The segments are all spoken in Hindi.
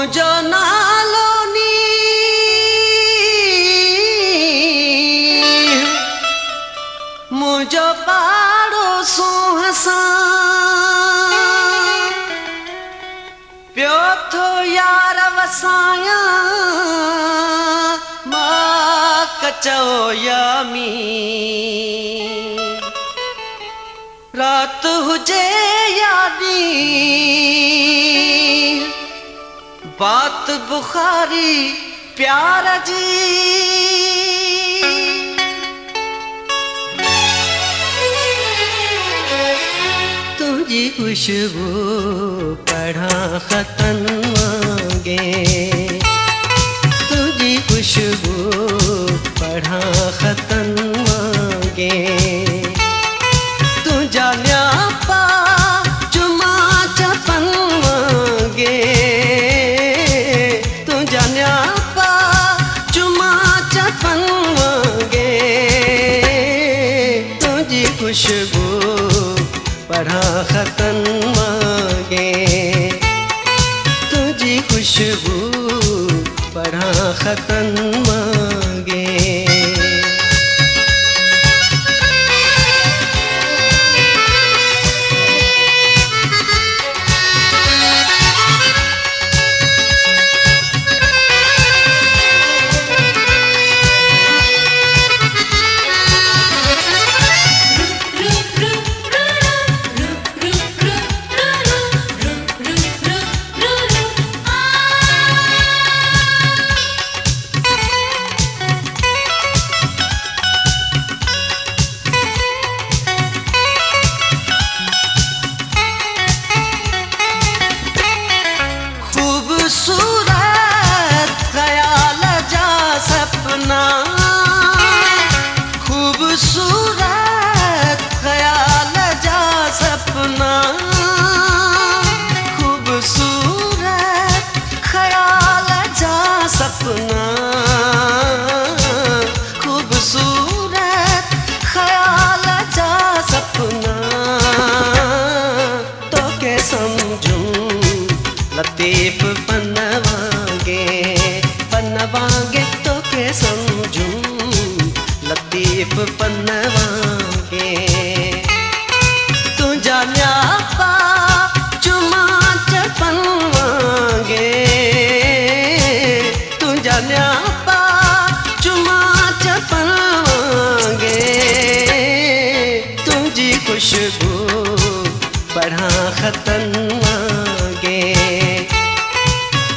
मुझो नालोनी मुझो पाड़ो सो हसा प्यो थो यार वसाया मां कचो यामी रात हुजे यादी बात बुखारी प्यार जी तुझी खुशबू पढ़ा खतन मांगे तुझी खुशबू पढ़ा खतन मांगे खुशबू पढ़ा खतन मांगे तुझी खुशबू पढ़ा खतन मांगे खूबसूरत ख्याल जा सपना खूबसूरत ख्याल जा सपना खूबसूरत ख्याल जा सपना तो के समझूं लतीफ पन्नवांगे तो के समझूं लतीफ पन्नवांगे तू जान्या पा चुमा चपनवांगे तू जान्या पा चुमा चपनवांगे तुझी खुशबू पढ़ा खतन मांगे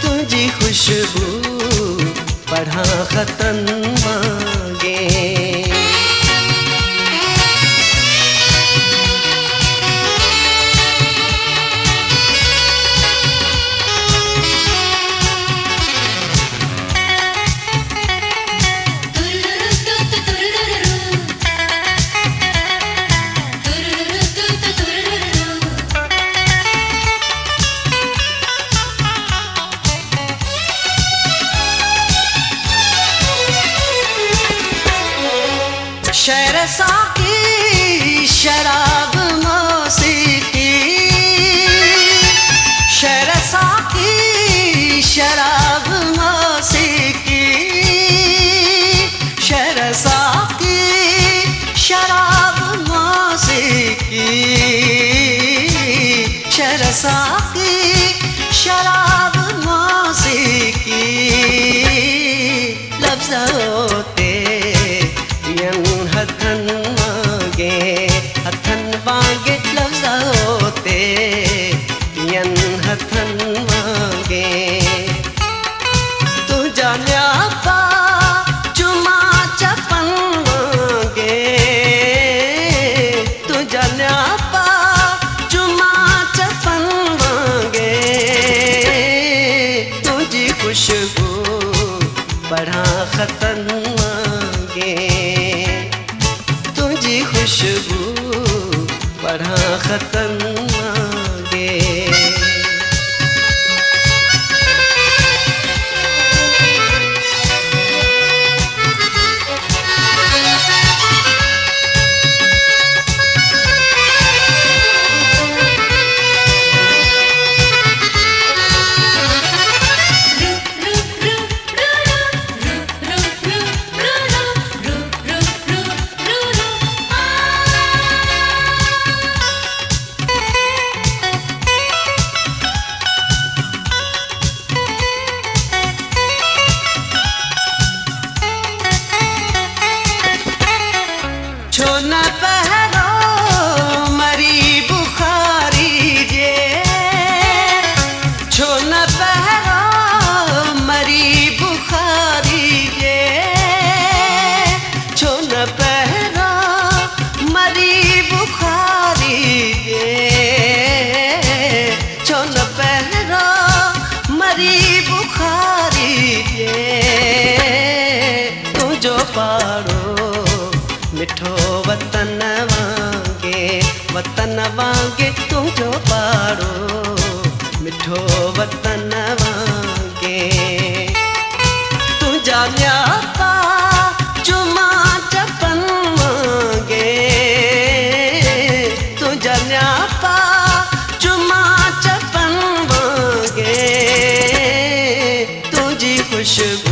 तुझी खुशबू पढ़ा खतन मांगे शहर साकी शराब मौसीकी शहर साकी शराब मौसीकी शहर साकी शराब मौसीकी शहर साकी शराब मौसीकी लफ्ज़ होते हथन मांगे लफ्ज़ होते हथन मांगे तू जान्या पा चुमा चपन मांगे तू जान्या पा चुमा चपन मांगे तुझी खुशबू पढ़ा खतन खुशबू